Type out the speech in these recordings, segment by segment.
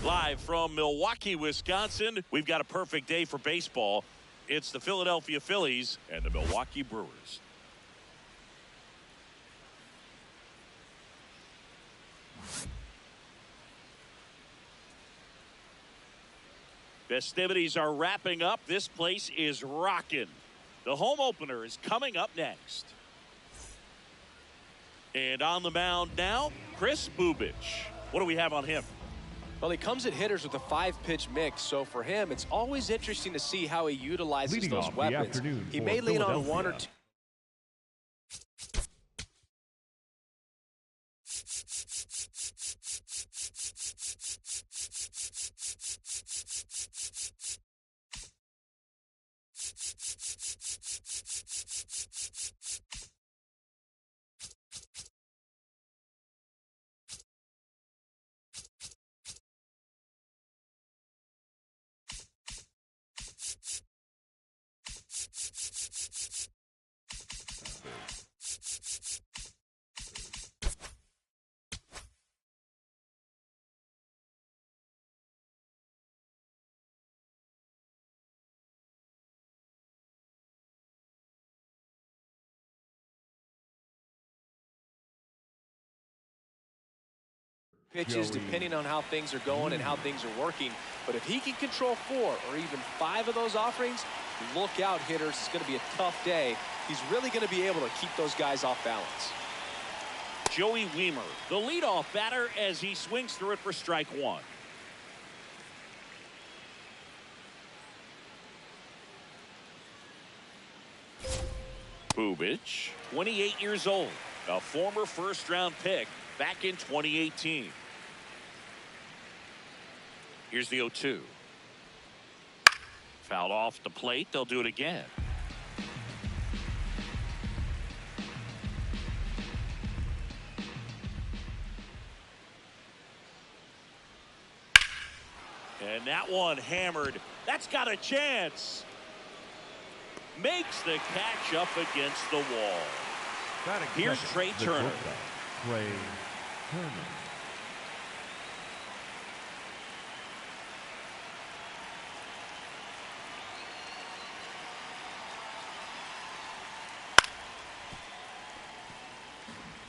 Live from Milwaukee, Wisconsin, we've got a perfect day for baseball. It's the Philadelphia Phillies and the Milwaukee Brewers. Festivities are wrapping up. This place is rocking. The home opener is coming up next. And on the mound now, Kris Bubic. What do we have on him? Well, he comes at hitters with a 5-pitch mix, so for him, it's always interesting to see how he utilizes Leading those weapons. He may lean on one or two. Pitches depending on how things are going and how things are working. But if he can control 4 or even 5 of those offerings, look out, hitters. It's going to be a tough day. He's really going to be able to keep those guys off balance. Joey Wiemer, the leadoff batter, as he swings through it for strike 1. Bubic, 28 years old, a former first-round pick back in 2018. Here's the 0-2. Fouled off the plate. They'll do it again. And that one hammered. That's got a chance. Makes the catch up against the wall. Here's Trey Turner. Trey Turner.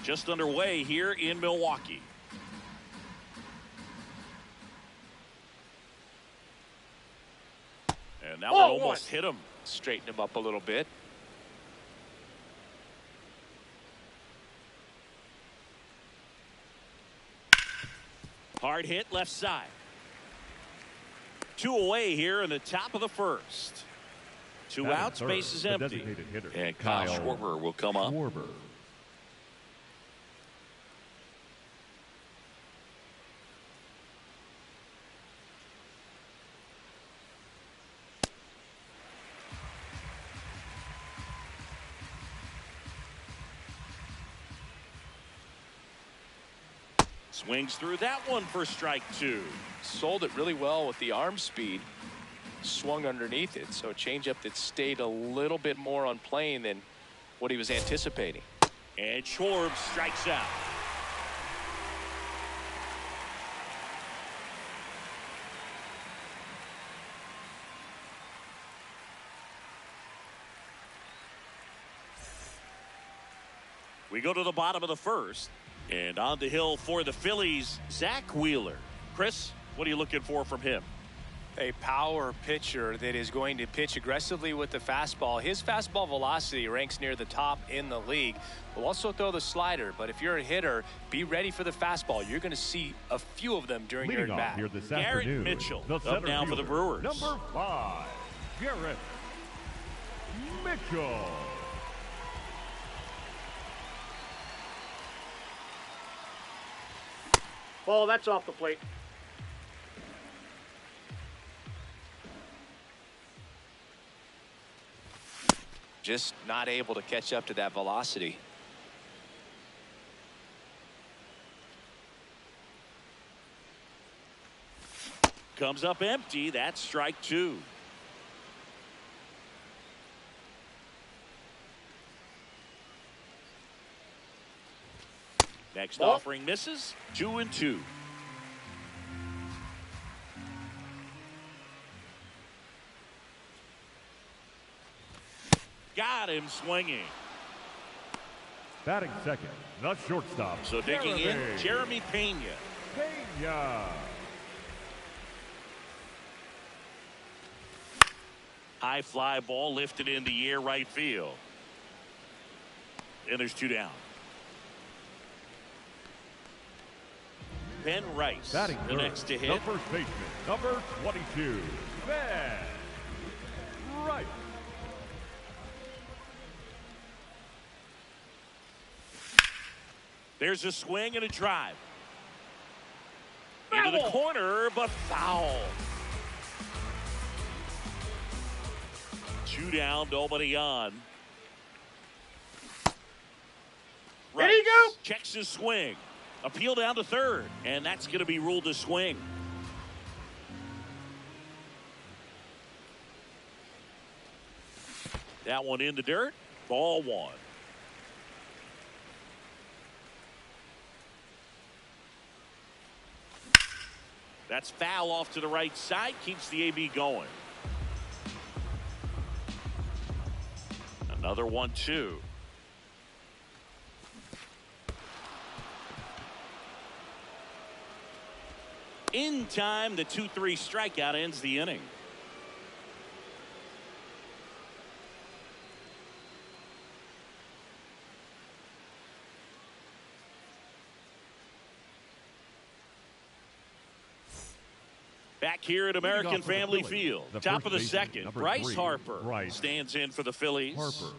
Just underway here in Milwaukee. And that one almost hit him. Straighten him up a little bit. Hard hit left side. 2 away here in the top of the first. 2 outs, base is empty. And Kyle Schwarber will come up. Swings through that one for strike 2. Sold it really well with the arm speed. Swung underneath it, so a changeup that stayed a little bit more on plane than what he was anticipating. And Schwarber strikes out. We go to the bottom of the first. And on the hill for the Phillies, Zack Wheeler. Chris, what are you looking for from him? A power pitcher that is going to pitch aggressively with the fastball. His fastball velocity ranks near the top in the league. Will also throw the slider, but if you're a hitter, be ready for the fastball. You're going to see a few of them during your at-bat. Garrett Mitchell up now for the Brewers. Number 5, Garrett Mitchell. Ball, that's off the plate. Just not able to catch up to that velocity. Comes up empty. That's strike 2. Next offering misses. 2-2. Got him swinging. Batting second, the shortstop. So digging in, Jeremy Pena. Pena. High fly ball lifted in the air right field. And there's 2 down. Ben Rice, Batting the third, next to hit. the first baseman, number 22, Ben Rice. There's a swing and a drive. Into the corner, but foul. 2 down, nobody on. There you go. Checks his swing. Appeal down to third, and that's going to be ruled a swing. That one in the dirt. Ball 1. That's foul off to the right side. Keeps the AB going. Another 1-2. In time, the 2-3 strikeout ends the inning. Back here at American Family Field, top of the second, Bryce Harper stands in for the Phillies. Harper.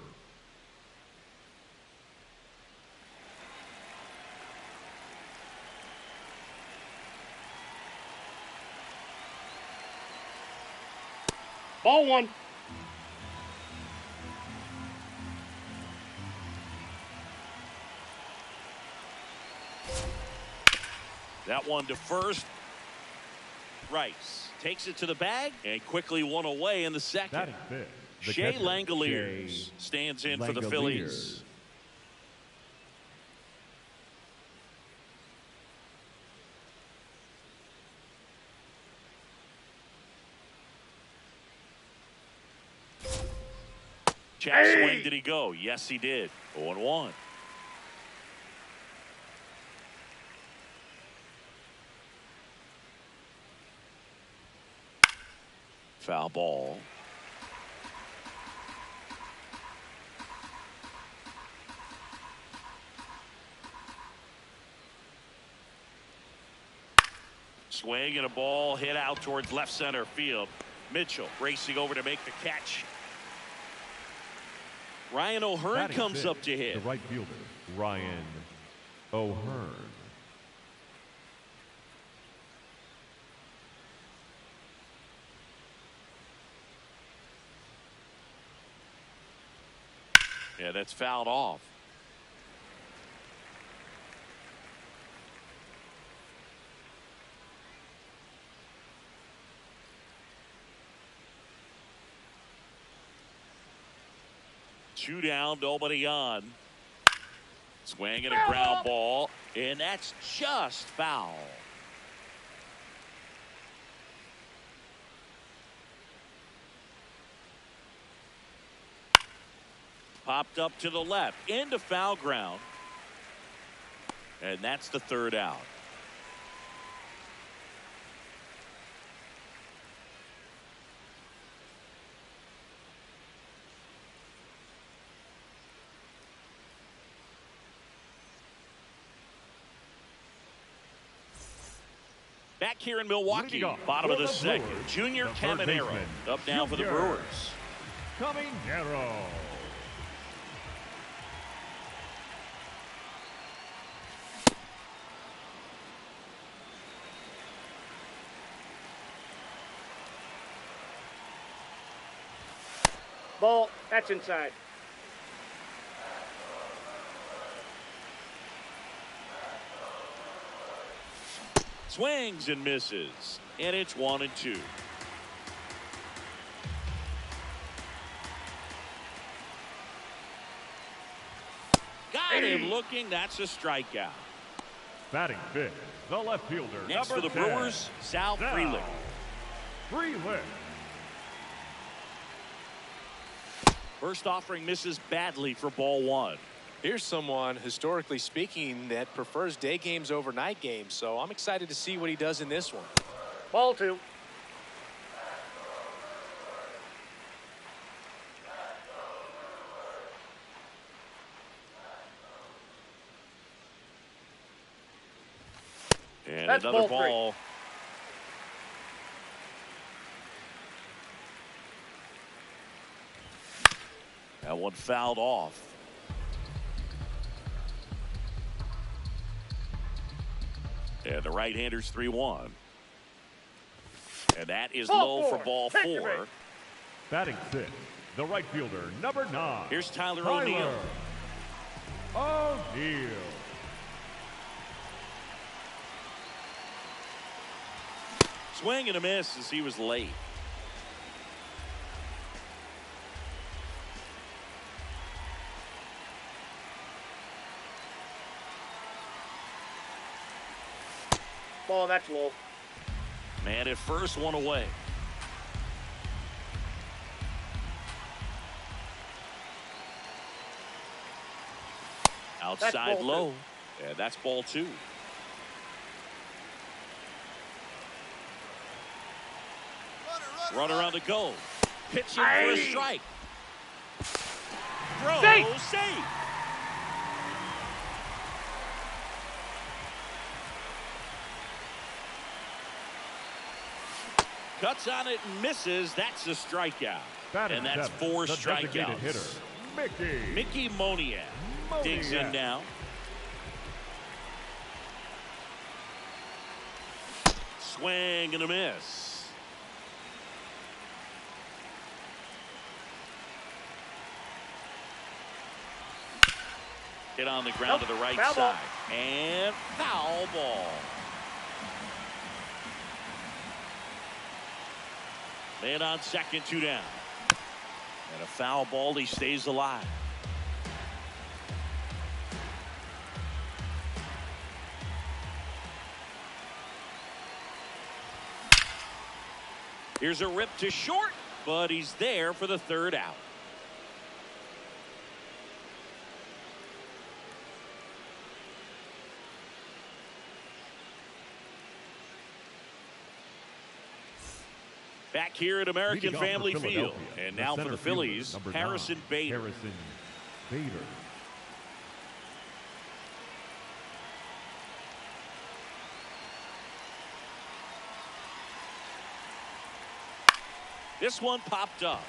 Ball 1. That one to first. Rice takes it to the bag and quickly one away in the second. Shea Langoliers stands in for the Phillies. Check swing, did he go? Yes, he did. 0-1. Foul ball. Swing and a ball hit out towards left center field. Mitchell racing over to make the catch. Ryan O'Hearn comes up to hit. The right fielder, Ryan O'Hearn. Yeah, that's fouled off. Two down, nobody on. Swing and a ground ball, and that's just foul. Popped up to the left, into foul ground. And that's the third out. Back here in Milwaukee, bottom of the second, Junior Caminero up now for the Brewers. Caminero. Ball, that's inside. Swings and misses, and it's 1-2. Got him looking. That's a strikeout. Batting fifth, the left fielder. Next for the Brewers, Sal Frelick. Frelick. First offering misses badly for ball one. Here's someone, historically speaking, that prefers day games over night games. So I'm excited to see what he does in this one. Ball two. And That's another ball ball. That one fouled off. And the right-hander's 3-1. And that is Ball low four. for ball Take your four. break. Batting sixth, the right fielder, number 9. Here's Tyler O'Neill. O'Neill. Swing and a miss as he was late. Ball, that's low. Man at first, one away. Outside ball low. And that's ball two. Runner on the go. Pitching for a strike. Throw, safe. Cuts on it and misses. That's a strikeout. And that's 4 strikeouts. Hitter, Mickey Moniak digs in now. Swing and a miss. Hit on the ground to the right Foul side. ball. And foul ball. Man on second, 2 down. And a foul ball, he stays alive. Here's a rip to short, but he's there for the 3rd out. Back here at American Family Field. And now for the Phillies, Harrison Bader. This one popped up.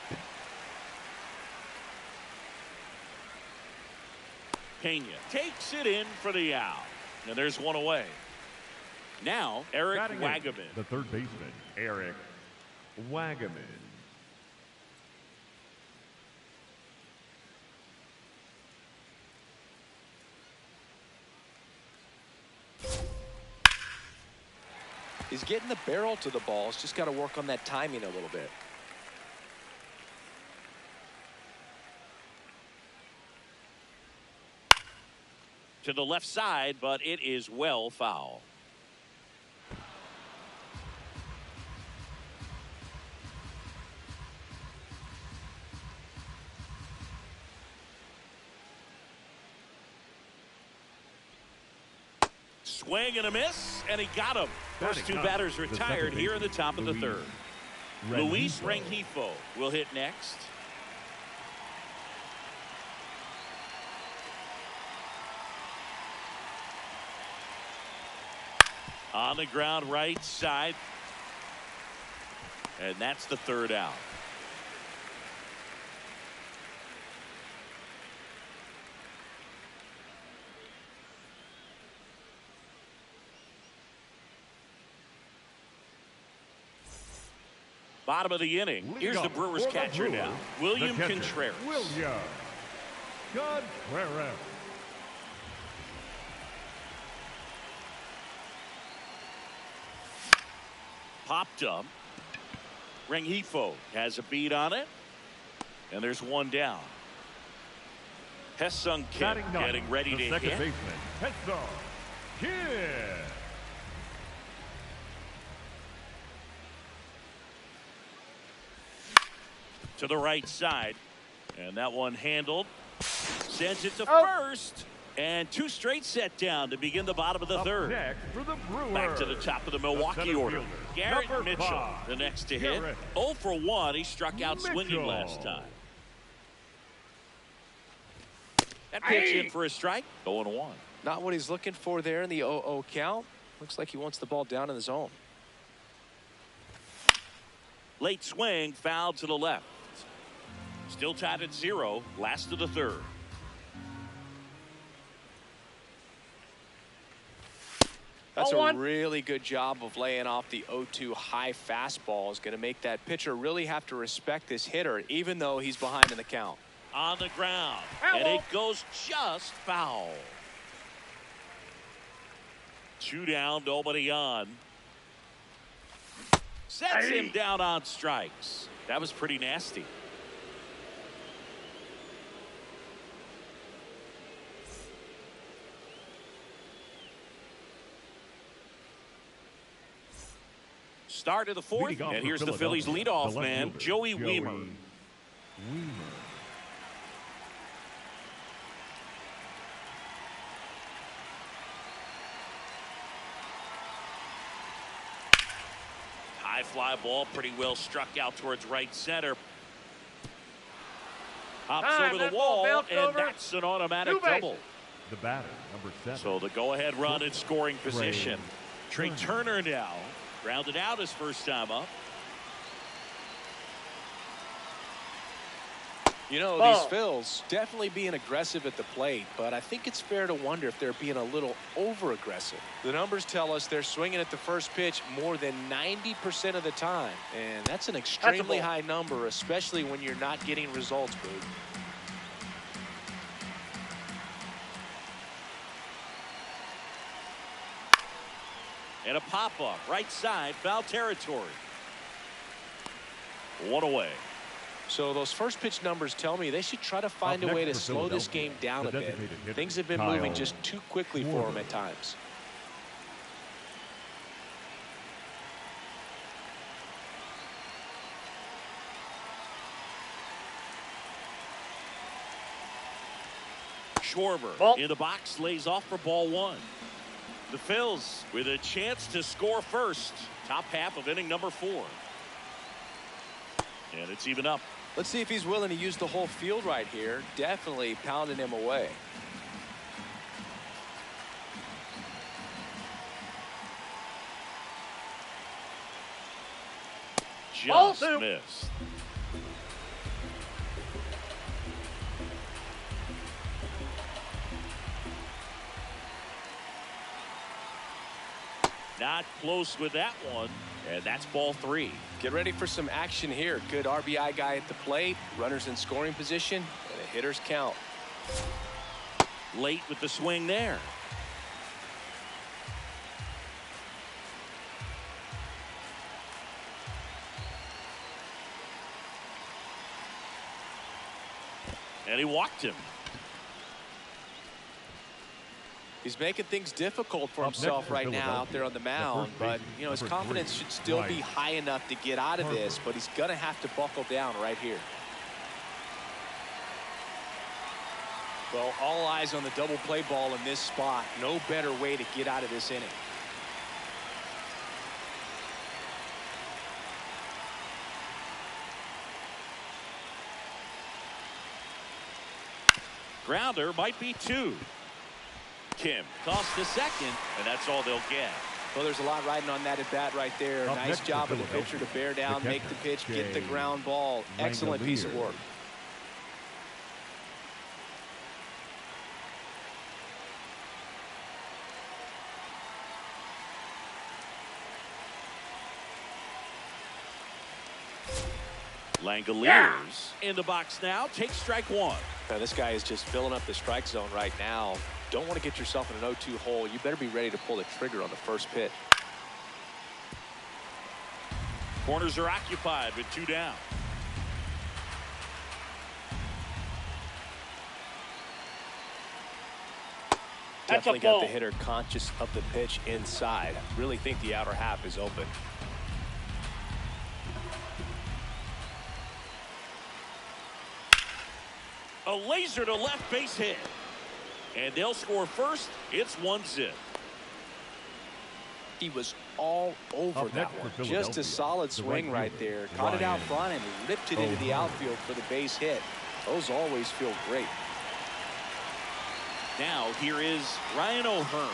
Pena takes it in for the out. And there's one away. Now, Eric Wagaman. The third baseman, Eric Wagaman. He's getting the barrel to the ball. He's just got to work on that timing a little bit. To the left side, but it is well foul. Swing and a miss, and he got him. First 2 batters retired here in the top of the 3rd. Luis Rengifo will hit next. On the ground, right side. And that's the 3rd out. Bottom of the inning. Here's the Brewers catcher now, William Contreras. William Contreras. Popped up. Rengifo has a beat on it. And there's one down. Ha-Seong Kim getting ready to hit. Second baseman, Ha-Seong Kim. To the right side. And that one handled. Sends it to first. And 2 straight set down to begin the bottom of the third. Next for the Brewers, back to the top of the Milwaukee order. Garrett Mitchell, 5, the next to hit. 0 for 1. He struck out swinging last time. That pitch in for a strike. 0-1. Not what he's looking for there in the 0-0 count. Looks like he wants the ball down in the zone. Late swing, foul to the left. Still tied at 0. Last of the third. That's a really good job of laying off the 0-2 high fastball. Is going to make that pitcher really have to respect this hitter, even though he's behind in the count. On the ground. And it goes just foul. 2 down, nobody on. Sets him down on strikes. That was pretty nasty. Start of the fourth, and here's the Phillies leadoff man, Joey Wiemer. High fly ball, pretty well struck out towards right center. Hops over the wall, and that's an automatic double. The batter, number 7. So the go-ahead run in scoring position. Trey Turner now. Grounded out his first time up. You know, these Phils definitely being aggressive at the plate, but I think it's fair to wonder if they're being a little over-aggressive. The numbers tell us they're swinging at the first pitch more than 90% of the time, and that's an extremely high number, especially when you're not getting results, Boog. And a pop-up, right side, foul territory. 1 away. So those first pitch numbers tell me they should try to find a way to slow this game down a bit. Things have been moving just too quickly for them at times. Schwarber in the box, lays off for ball 1. The Phils with a chance to score first. Top half of inning number 4. And it's even up. Let's see if he's willing to use the whole field right here. Definitely pounding him away. Just missed. Not close with that one, and that's ball 3. Get ready for some action here. Good RBI guy at the plate, runners in scoring position, and a hitter's count. Late with the swing there. And he walked him. He's making things difficult for himself right now out there on the mound, but you know his confidence should still be high enough to get out of this, but he's gonna have to buckle down right here. Well, all eyes on the double play ball in this spot. No better way to get out of this inning. Grounder might be 2. Kim toss to second, and that's all they'll get. Well, there's a lot riding on that at bat right there. Nice job of the pitcher to bear down, make the pitch, get the ground ball. Excellent piece of work. Langoliers in the box now. Takes strike 1. Now, this guy is just filling up the strike zone right now. Don't want to get yourself in an 0-2 hole. You better be ready to pull the trigger on the first pitch. Corners are occupied with 2 down. Definitely got the hitter conscious of the pitch inside. Really think the outer half is open. A laser to left base hit. And they'll score first. It's 1-0. He was all over that one. Just a solid swing right there. Caught it out front and ripped it into the outfield for the base hit. Those always feel great. Now here is Ryan O'Hearn.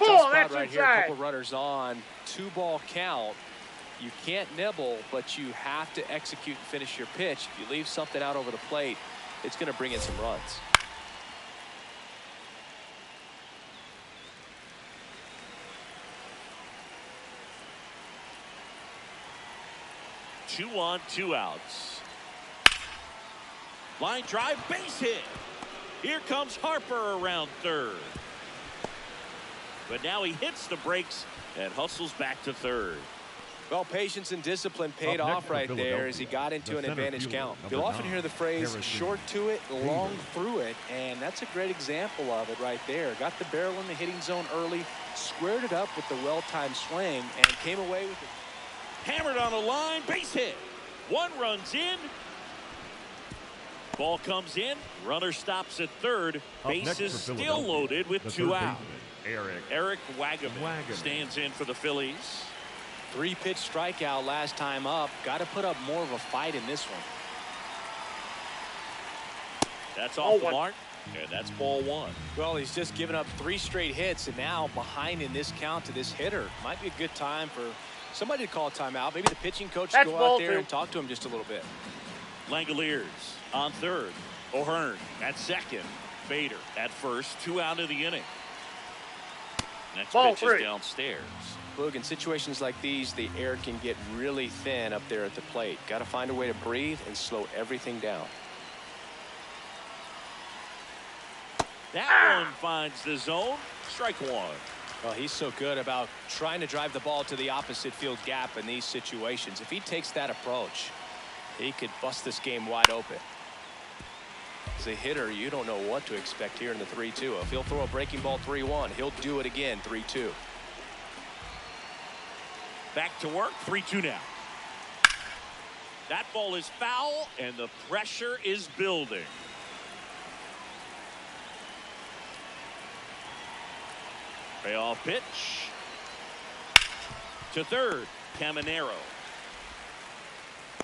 Oh, that's right here. A inside. couple runners on. 2-ball count. You can't nibble, but you have to execute and finish your pitch. If you leave something out over the plate, it's going to bring in some runs. 2 on, 2 outs. Line drive, base hit. Here comes Harper around third. But now he hits the brakes and hustles back to third. Well, patience and discipline paid off right there as he got into an advantage count. You'll often hear the phrase short to it, long through it, and that's a great example of it right there. Got the barrel in the hitting zone early, squared it up with the well-timed swing, and came away with it. Hammered on a line, base hit. 1 runs in. Ball comes in. Runner stops at third. Bases still loaded with 2 outs. Eric Wagaman stands in for the Phillies. 3-pitch strikeout last time up. Got to put up more of a fight in this one. That's off the mark, and that's ball 1. Well, he's just given up 3 straight hits, and now behind in this count to this hitter. Might be a good time for somebody to call a timeout. Maybe the pitching coach to go out there and talk to him just a little bit. Langoliers on third. O'Hearn at second. Bader at first. 2 out of the inning. Next pitch is downstairs. Look, in situations like these, the air can get really thin up there at the plate. Got to find a way to breathe and slow everything down. That one finds the zone. Strike 1. Well, he's so good about trying to drive the ball to the opposite field gap in these situations. If he takes that approach, he could bust this game wide open. As a hitter, you don't know what to expect here in the 3-2. If he'll throw a breaking ball 3-1, he'll do it again 3-2. Back to work, 3-2 now. That ball is foul, and the pressure is building. Payoff pitch. To third, Caminero.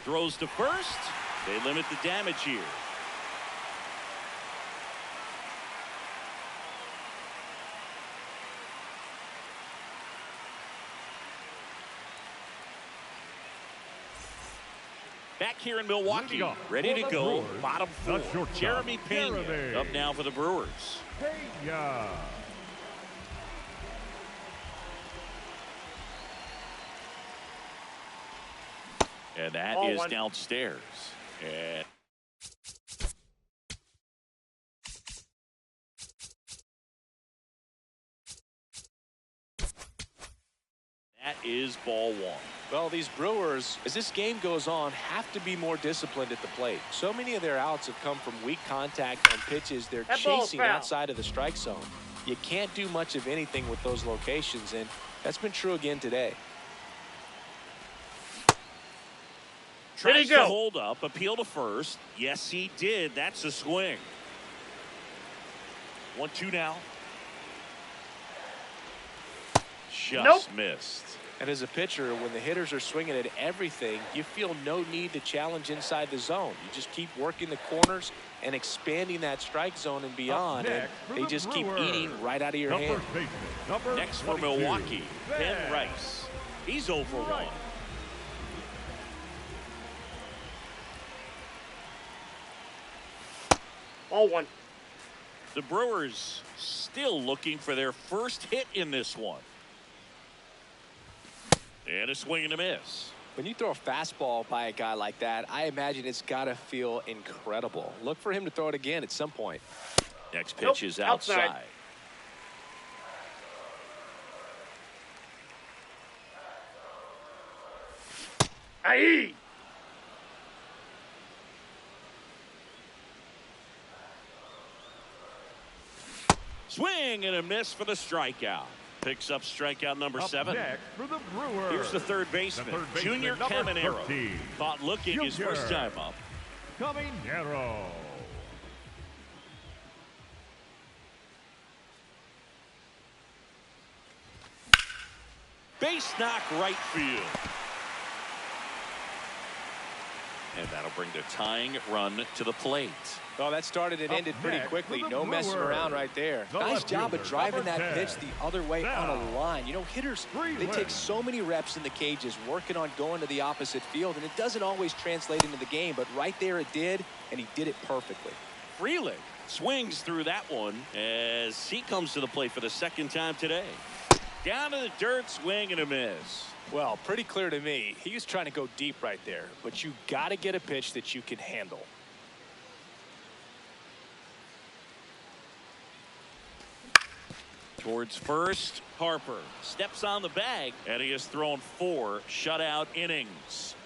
Throws to first. They limit the damage here. Back here in Milwaukee, ready to go. Bottom 4. Jeremy Pena up now for the Brewers. Pena. And that is downstairs. And that is ball 1. Well, these Brewers, as this game goes on, have to be more disciplined at the plate. So many of their outs have come from weak contact on pitches they're chasing outside of the strike zone. You can't do much of anything with those locations, and that's been true again today. Tries to hold up, appeal to first. Yes, he did. That's a swing. 1-2 now. Just missed. And as a pitcher, when the hitters are swinging at everything, you feel no need to challenge inside the zone. You just keep working the corners and expanding that strike zone and beyond, and they just keep eating right out of your hand. Next for Milwaukee, Ben Rice. He's over 1. Ball 1. The Brewers still looking for their first hit in this one. And a swing and a miss. When you throw a fastball by a guy like that, I imagine it's got to feel incredible. Look for him to throw it again at some point. Next pitch is outside. Aye. Swing and a miss for the strikeout. Picks up strikeout number 7. Next for the Brewers. Here's the third baseman, Junior Caminero. Caught looking his first time up. Caminero. Base knock right field. And that'll bring the tying run to the plate. Well, that started and ended pretty quickly. No messing around right there. Nice job of driving that pitch the other way on a line. You know, hitters, they take so many reps in the cages working on going to the opposite field, and it doesn't always translate into the game, but right there it did, and he did it perfectly. Freeling swings through that one as he comes to the plate for the second time today. Down to the dirt, swing and a miss. Well, pretty clear to me. He was trying to go deep right there, but you got to get a pitch that you can handle. Towards first, Harper steps on the bag, and he has thrown 4 shutout innings.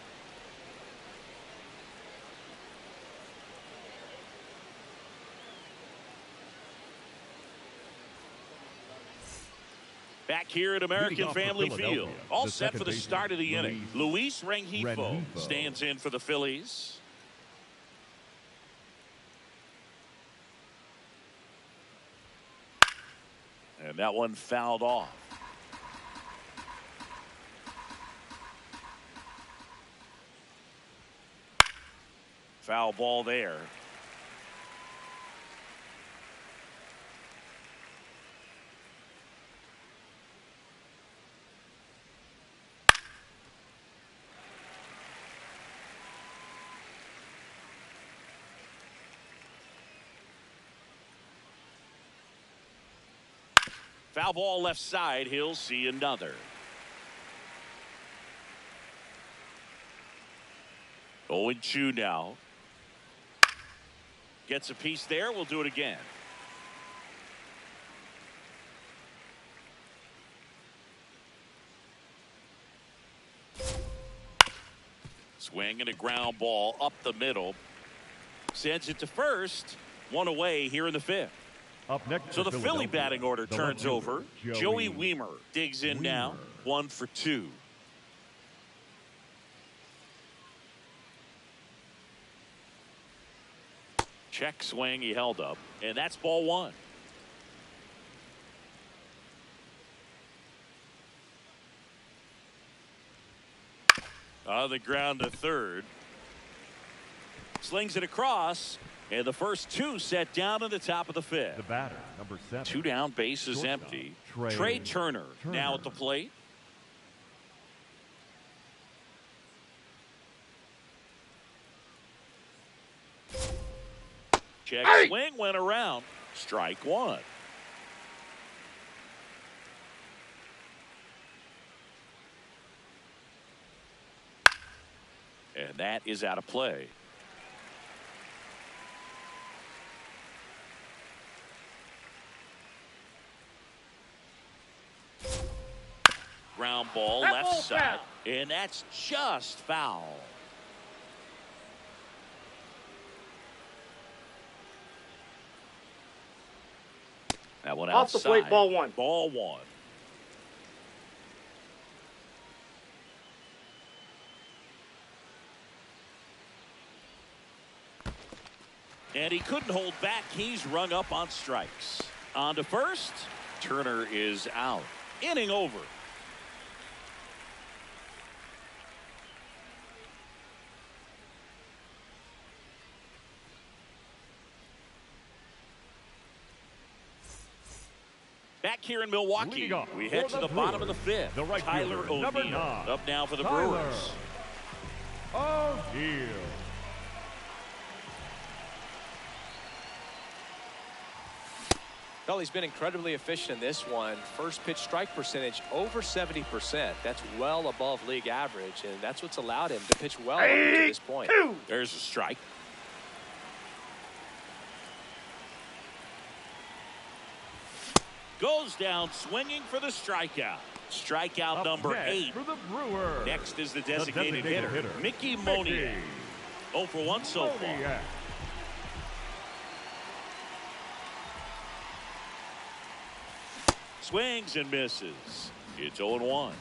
Back here at American Family Field, all set for the start of the inning. Luis Rengifo stands in for the Phillies. And that one fouled off. Foul ball there. Foul ball left side. He'll see another. 0-2 now. Gets a piece there. We'll do it again. Swing and a ground ball up the middle. Sends it to first. 1 away here in the 5th. Up next, so the Philly batting order turns over. Joey Wiemer digs in now. 1 for 2. Check swing, he held up, and that's ball 1. On the ground to third. Slings it across. And the first 2 set down in the top of the 5th. The batter, number 7. 2 down, base is empty. Trey Turner now at the plate. Check swing, went around. Strike 1. And that is out of play. Ground ball left side, and that's just foul. That one outside. Off the plate, ball 1. Ball 1. And he couldn't hold back. He's rung up on strikes. On to first. Turner is out. Inning over. Back here in Milwaukee, we head to the bottom of the 5th. Tyler O'Neill up now for the Brewers. O'Neill. Well, he's been incredibly efficient in this one. First pitch strike percentage over 70%. That's well above league average, and that's what's allowed him to pitch well up to this point. There's a strike. Goes down swinging for the strikeout. Strikeout number 8. For the Brewers. Next is the designated hitter, Mickey Moniak. 0 for 1 so far. Swings and misses. It's 0-1.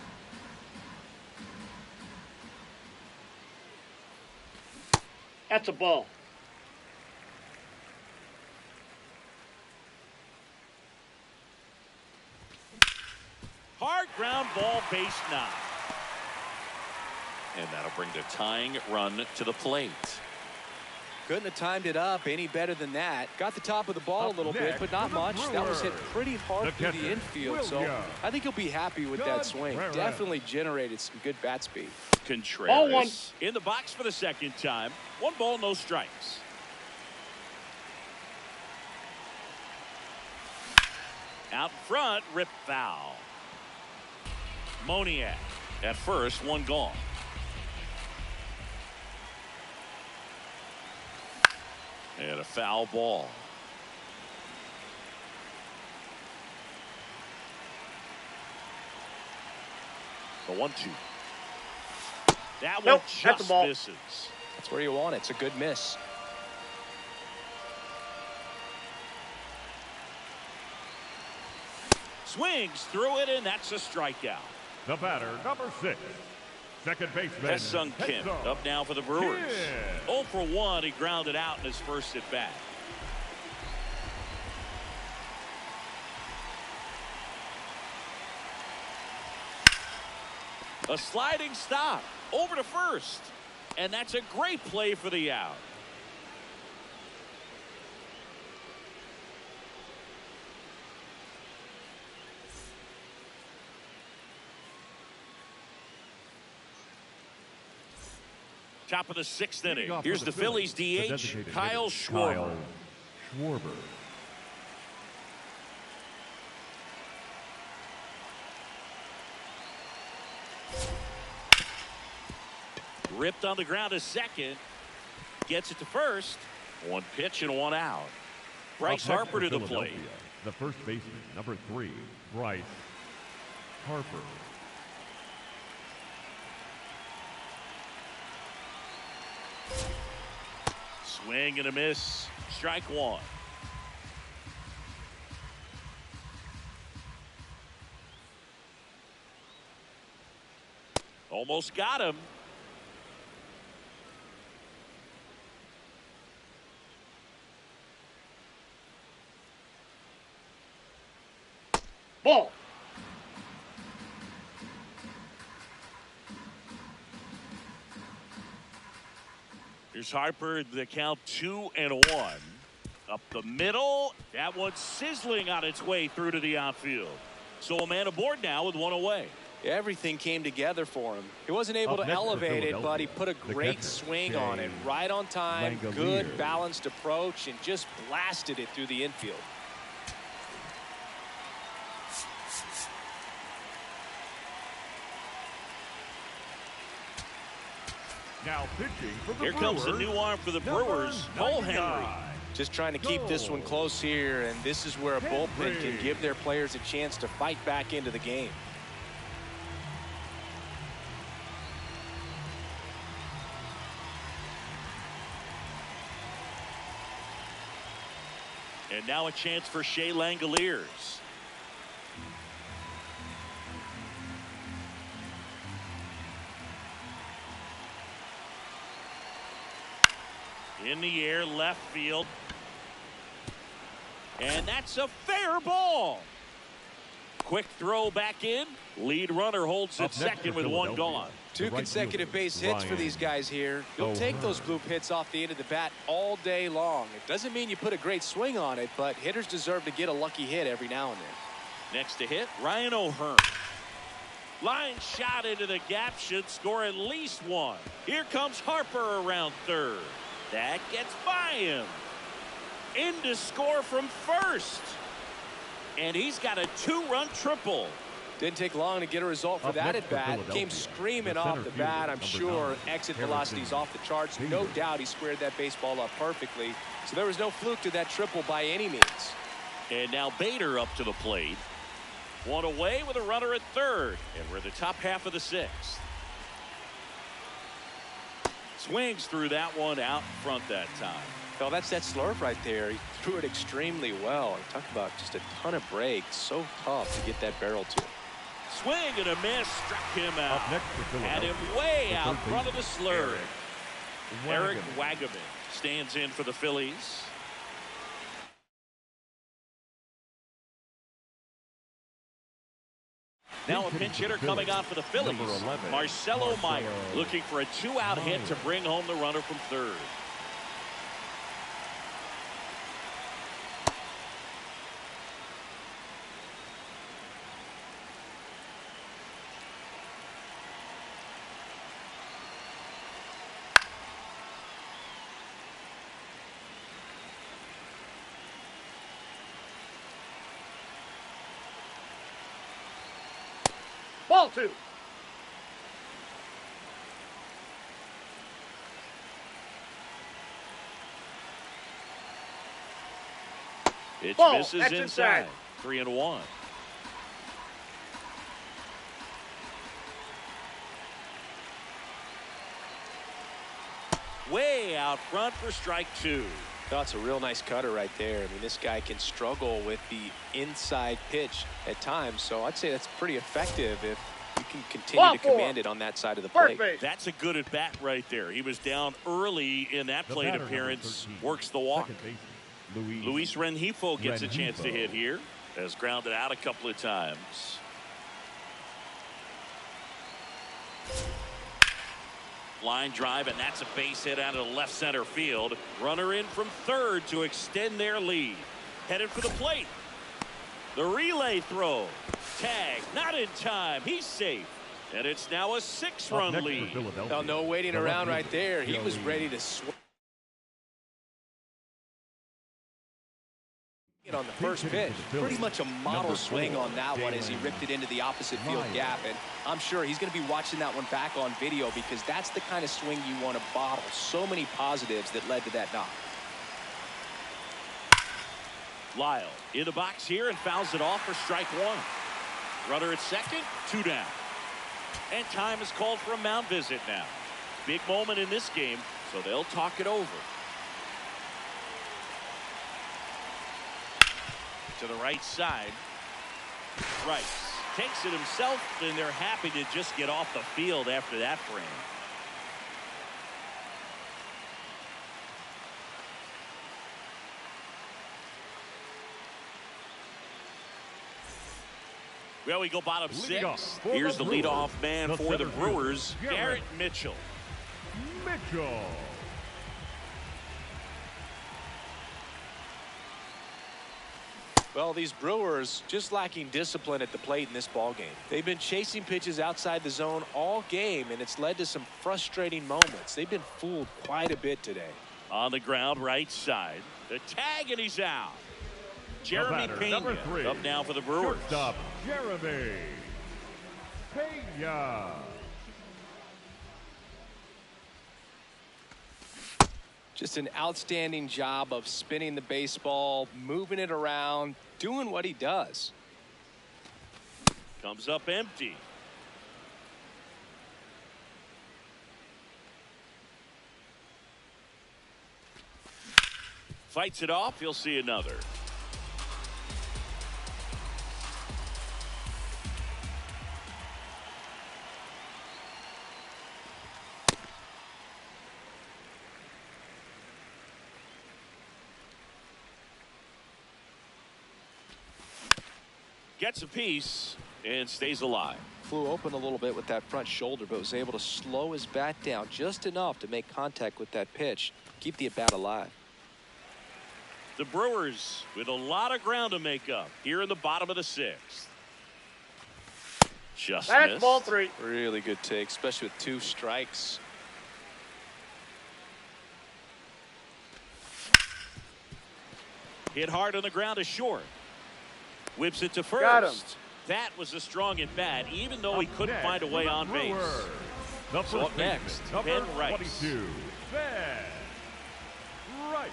That's a ball. Hard ground ball, base 9. And that'll bring the tying run to the plate. Couldn't have timed it up any better than that. Got the top of the ball a little bit, but not much. That was hit pretty hard through the infield, so I think he'll be happy with that swing. Definitely generated some good bat speed. Contreras in the box for the second time. 1 ball, no strikes. Out front, rip foul. Moniak at first, 1 gone. And a foul ball. The 1-2. That one just misses. That's where you want it. It's a good miss. Swings through it, and that's a strikeout. The batter, number 6. Second baseman, Ha-Seong Kim up now for the Brewers. 0 for 1. He grounded out in his first at bat. A sliding stop over to first. And that's a great play for the out. Top of the 6th inning. Here's the Phillies DH, Kyle Schwarber. Ripped on the ground to second. Gets it to first. 1 pitch and 1 out. Bryce Harper to the plate. The first baseman, number 3, Bryce Harper. Swing and a miss. Strike 1. Almost got him. Ball. Here's Harper, the count 2-1. Up the middle. That one's sizzling on its way through to the outfield. So a man aboard now with 1 away. Everything came together for him. He wasn't able to elevate it, but he put a great swing on it. Right on time, good balanced approach, and just blasted it through the infield. Now pitching for the Here comes the new arm for the Brewers, Cole Henry. Just trying to keep this one close here, and this is where a bullpen can give their players a chance to fight back into the game. And now a chance for Shea Langoliers. In the air, left field. And that's a fair ball. Quick throw back in. Lead runner holds at second with 1 gone. 2 consecutive base hits for these guys here. You'll take those bloop hits off the end of the bat all day long. It doesn't mean you put a great swing on it, but hitters deserve to get a lucky hit every now and then. Next to hit, Ryan O'Hearn. Line shot into the gap, should score at least 1. Here comes Harper around third. That gets by him. In to score from first. And he's got a 2-run triple. Didn't take long to get a result for that at bat. Came screaming off the bat. I'm sure exit velocity's off the charts. No doubt he squared that baseball up perfectly. So there was no fluke to that triple by any means. And now Bader up to the plate. 1 away with a runner at third. And we're in the top half of the 6th. Swings through that one out in front that time. Well, that's that slurve right there. He threw it extremely well. Talk about just a ton of breaks. So tough to get that barrel to. Swing and a miss. Struck him out. Up next for Had Philadelphia. him way out front of the slurve. Eric Wagaman. Wagaman stands in for the Phillies. Now a pinch hitter coming on for the Phillies. Number 11, Marcelo Meyer Marcelo looking for a two-out hit to bring home the runner from third. Ball 2. Pitch Ball. misses That's inside. inside. 3-1. Way out front for strike 2. That's a real nice cutter right there. I mean, this guy can struggle with the inside pitch at times, so I'd say that's pretty effective if you can continue Ball to 4. command it on that side of the First plate. base. That's a good at bat right there. He was down early in that The plate batter, number appearance. 13, Works the walk. second baseman, Luis Rengifo gets a chance to Rengifo. hit here. Has grounded out a couple of times. Line drive, and that's a base hit out of the left center field. Runner in from third to extend their lead. Headed for the plate. The relay throw. Tag, not in time. He's safe. And it's now a Up 6-run next for lead. Philadelphia, Well, no waiting the around left right there. He was Joey ready to swing it on the first pitch. Pretty much a model Number swing 4, on that one as he Daylen ripped it into the opposite field Meyer. gap. And I'm sure he's going to be watching that one back on video because that's the kind of swing you want to bottle. So many positives that led to that knock. Lyle in the box here and fouls it off for strike 1. Runner at second, 2 down. And time is called for a mound visit now. Big moment in this game, so they'll talk it over. To the right side. Rice takes it himself, and they're happy to just get off the field after that frame. Well, we go bottom Leading off 6. for Here's the the Brewers, leadoff man the for the center Brewers, fielder, Garrett Mitchell. Mitchell. Well, these Brewers just lacking discipline at the plate in this ball game. They've been chasing pitches outside the zone all game, and it's led to some frustrating moments. They've been fooled quite a bit today. On the ground, right side. The tag, and he's out. Jeremy batter, Pena number 3, up now for the Brewers. Shortstop, Jeremy Pena. Just an outstanding job of spinning the baseball, moving it around, doing what he does. Comes up empty. Fights it off. You'll see another. Gets a piece and stays alive. Flew open a little bit with that front shoulder, but was able to slow his bat down just enough to make contact with that pitch, keep the at-bat alive. The Brewers with a lot of ground to make up here in the bottom of the 6th. Just That's missed. ball 3. Really good take, especially with 2 strikes. Hit hard on the ground to short. Whips it to first. Got him. That was a strong at bat, even though he couldn't Next find a way for the on base. Brewers, the So first up next, baseman, number Ben Rice. 22, Ben Rice.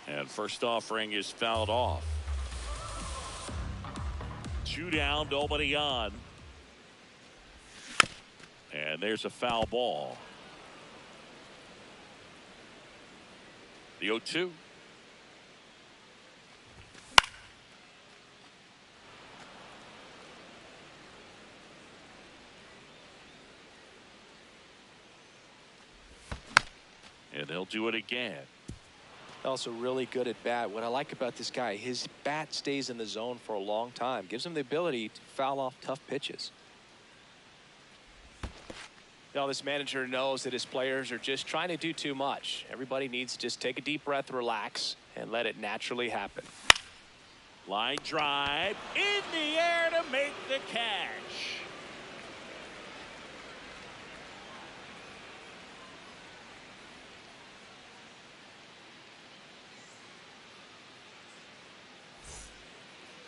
And first offering is fouled off. 2 down, nobody on. And there's a foul ball. The 0-2. And they'll do it again. Also really good at bat. What I like about this guy, his bat stays in the zone for a long time. Gives him the ability to foul off tough pitches. Now this manager knows that his players are just trying to do too much. Everybody needs to just take a deep breath, relax, and let it naturally happen. Line drive in the air to make the catch.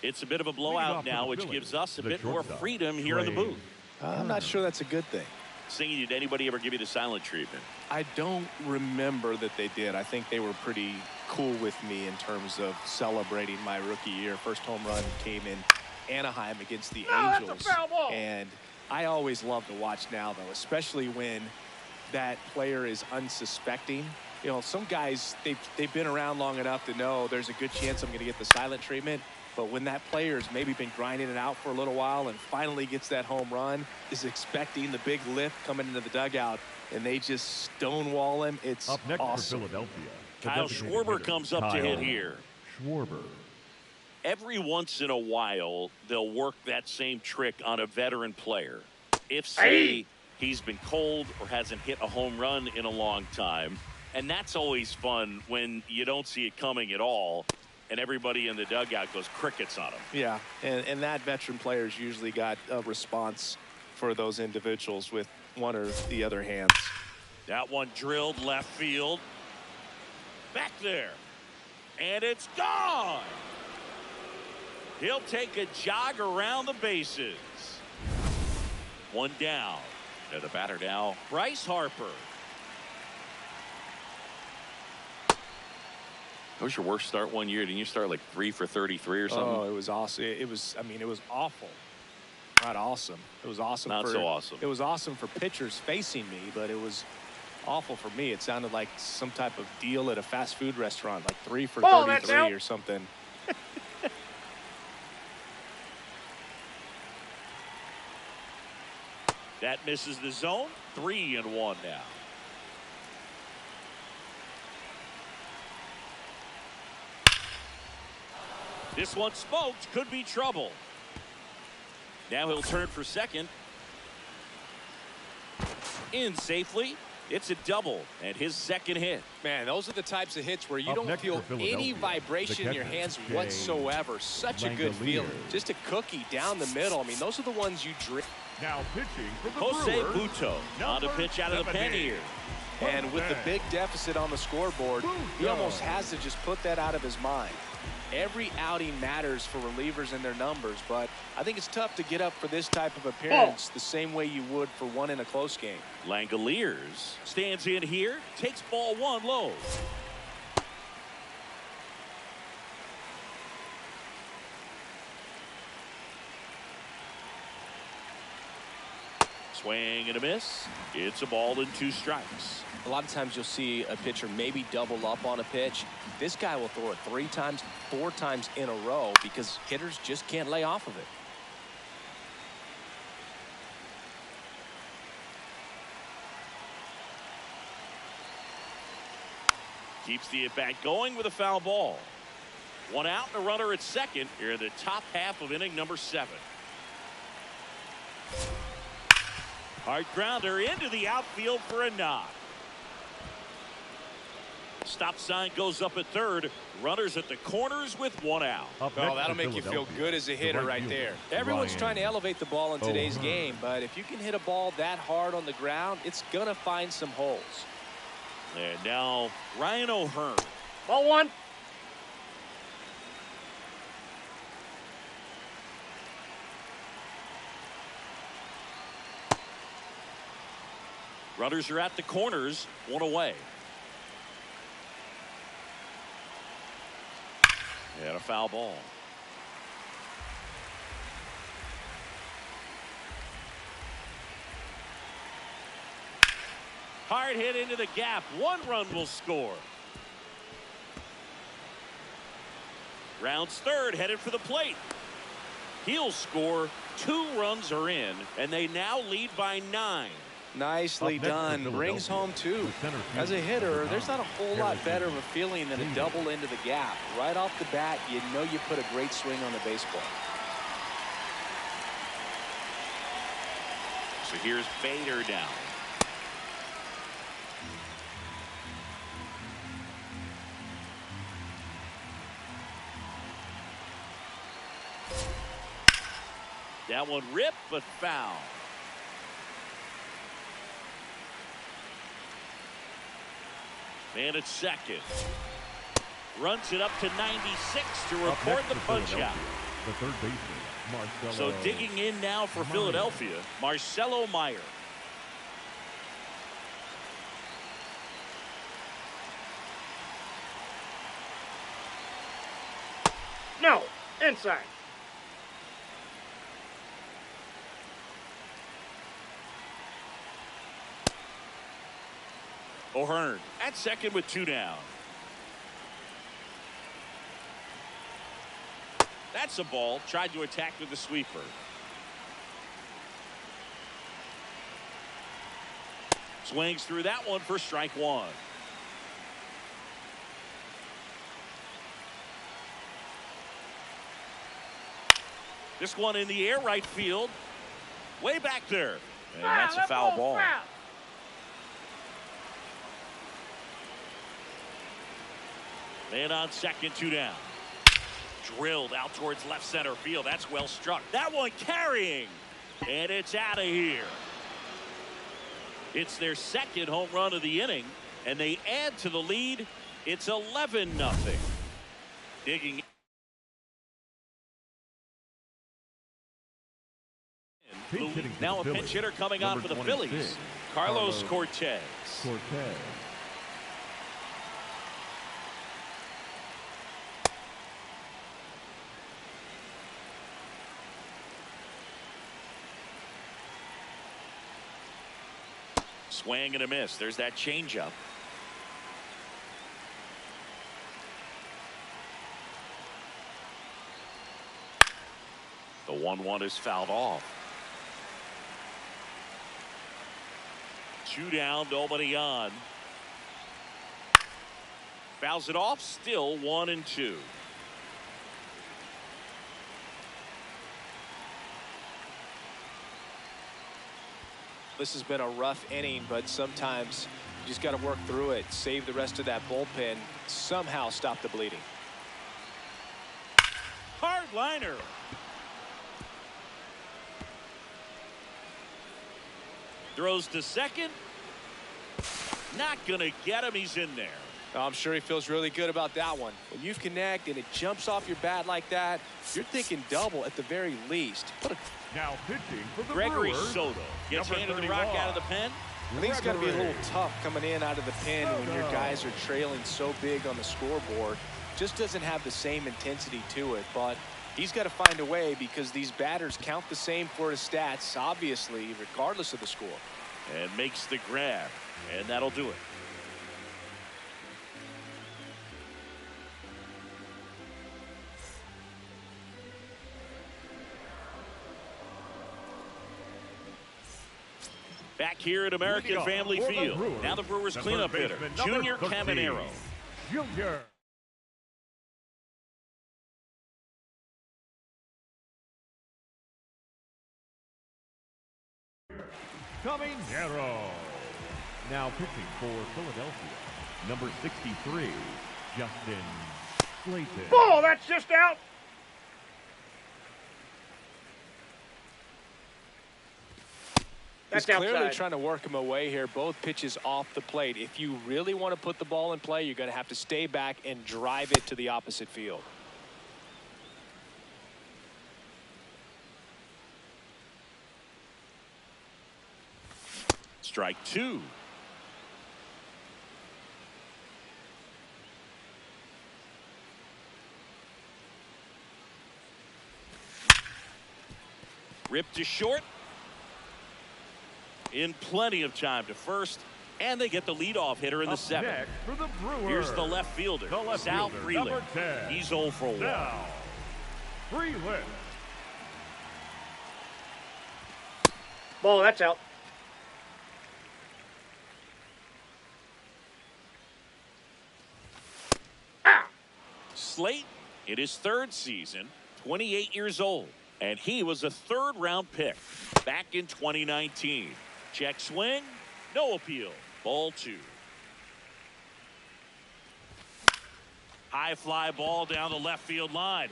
It's a bit of a blowout now, which gives us a bit more freedom here in the booth. I'm not sure that's a good thing. Singing, did anybody ever give you the silent treatment? I don't remember that they did. I think they were pretty cool with me in terms of celebrating my rookie year. First home run came in Anaheim against the Angels. That's a foul ball. And I always love to watch now, though, especially when that player is unsuspecting. You know, some guys, they've been around long enough to know there's a good chance I'm going to get the silent treatment. But when that player's maybe been grinding it out for a little while and finally gets that home run, is expecting the big lift coming into the dugout, and they just stonewall him, it's up next awesome. for Philadelphia. Kyle Schwarber comes up to hit here. Schwarber. Every once in a while, they'll work that same trick on a veteran player. If, say, he's been cold or hasn't hit a home run in a long time. And that's always fun when you don't see it coming at all. And everybody in the dugout goes crickets on him. Yeah, and that veteran player's usually got a response for those individuals with one or the other hands. That one drilled left field. Back there. And it's gone. He'll take a jog around the bases. One down. And the batter now, Bryce Harper. That was your worst start one year. Didn't you start like 3 for 33 or something? Oh, it was awesome. It was awful. Not awesome. It was awesome. Not so awesome. It was awesome for pitchers facing me, but it was awful for me. It sounded like some type of deal at a fast food restaurant, like 3 for 33 or something. That misses the zone. 3-1 now. This one smoked. Could be trouble. Now he'll turn for second. In safely. It's a double and his second hit. Man, those are the types of hits where you don't feel any vibration in your hands whatsoever. Such a good feeling. Just a cookie down the middle. I mean, those are the ones you drink. Now pitching for the Jose Brewers, Butto on to pitch out of the pen here. And with the big deficit on the scoreboard, he almost has to just put that out of his mind. Every outing matters for relievers and their numbers, but I think it's tough to get up for this type of appearance the same way you would for one in a close game. Langoliers stands in here, takes ball 1 low. Swing and a miss. It's a ball and 2 strikes. A lot of times you'll see a pitcher maybe double up on a pitch. This guy will throw it 3 times, 4 times in a row because hitters just can't lay off of it. Keeps the at-bat going with a foul ball. 1 out and a runner at second here in the top half of inning number 7. Hard grounder into the outfield for a knock. Stop sign goes up at third. Runners at the corners with 1 out. Oh, that'll make you feel good as a hitter right there. Everyone's trying to elevate the ball in today's game, but if you can hit a ball that hard on the ground, it's going to find some holes. And now Ryan O'Hearn. Ball 1. Runners are at the corners, 1 away. And a foul ball. Hard hit into the gap. 1 run will score. Rounds third, headed for the plate. He'll score. 2 runs are in, and they now lead by 9. Nicely done. Brings home 2. As a hitter, there's not a whole lot better of a feeling than a double into the gap. Right off the bat, you know you put a great swing on the baseball. So here's Bader down. That one ripped, but foul. Man at second. Runs it up to 96 to record the punch out. The third baseman, Marcelo. So digging in now for Philadelphia, Marcelo Meyer. No, inside. O'Hearn at second with 2 down. That's a ball. Tried to attack with the sweeper. Swings through that one for strike 1. This one in the air, right field. Way back there. And that's a foul ball. Man on second, 2 down. Drilled out towards left center field. That's well struck. That one carrying. And it's out of here. It's their second home run of the inning. And they add to the lead. It's 11-0. Digging in. Now a pinch hitter coming on for the Phillies. Carlos Cortez. Swing and a miss. There's that changeup. The 1-1 is fouled off. 2 down, nobody on. Fouls it off. Still 1-2. This has been a rough inning, but sometimes you just got to work through it, save the rest of that bullpen, somehow stop the bleeding. Hard liner. Throws to second. Not gonna get him. He's in there. I'm sure he feels really good about that one. When you connect and it jumps off your bat like that, you're thinking double at the very least. Now pitching for the Gregory Brewers, Soto gets handed the rock out of the pen. I think it's got to be a little tough coming in out of the pen when your guys are trailing so big on the scoreboard. Just doesn't have the same intensity to it, but he's got to find a way because these batters count the same for his stats, obviously, regardless of the score. And makes the grab, and that'll do it. Back here at American Family Field. Now the Brewers cleanup hitter, Junior Caminero. Junior. Caminero. Now pitching for Philadelphia, number 63, Justin Slayton. Ball, that's just out. He's clearly trying to work him away here. Both pitches off the plate. If you really want to put the ball in play, you're going to have to stay back and drive it to the opposite field. Strike 2. Ripped to short. In plenty of time to first. And they get the leadoff hitter in the 7th. Next for the Brewers, here's the left fielder, Sal Frelick. He's 0 for 1. Sal Frelick. Ball, that's out. Slate in his 3rd season, 28 years old, and he was a 3rd-round pick back in 2019. Check swing, no appeal. Ball 2. High fly ball down the left field line.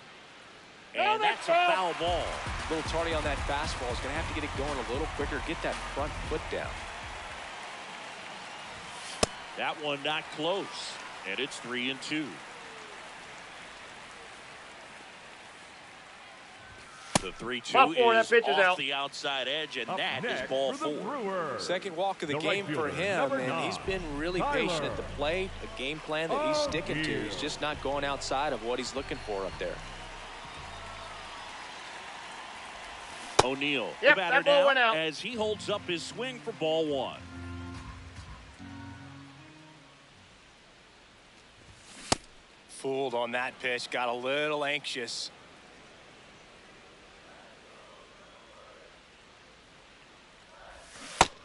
And that's a foul ball. A little tardy on that fastball. He's going to have to get it going a little quicker, get that front foot down. That one not close, and it's 3-2. The 3-2 is off the outside edge, and that is ball 4. Second walk of the game for him, and he's been really patient at the plate. A game plan that he's sticking to. He's just not going outside of what he's looking for up there. O'Neill, the batter now, as he holds up his swing for ball 1. Fooled on that pitch, got a little anxious.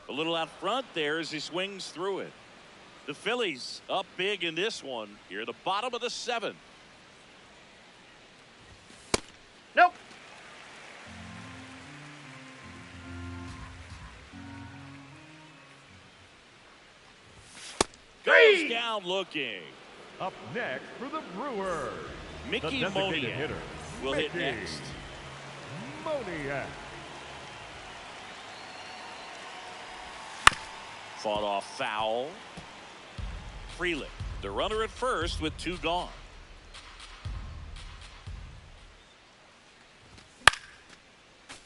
A little out front there as he swings through it. The Phillies up big in this one here at the bottom of the 7th. Nope. Goes down looking. Up next for the Brewers, Mickey Moniak will hit next. Moniak. Fought off foul. Frelick, the runner at first with 2 gone.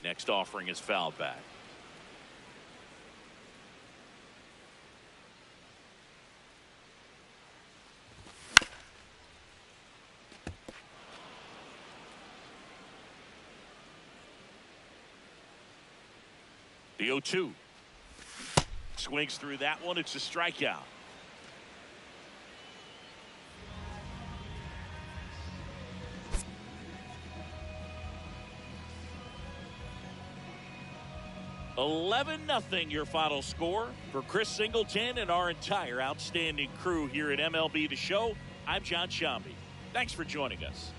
Next offering is fouled back. The 0-2. Swings through that one. It's a strikeout. $11-0 your final score. For Chris Singleton and our entire outstanding crew here at MLB The Show, I'm John Sciambi. Thanks for joining us.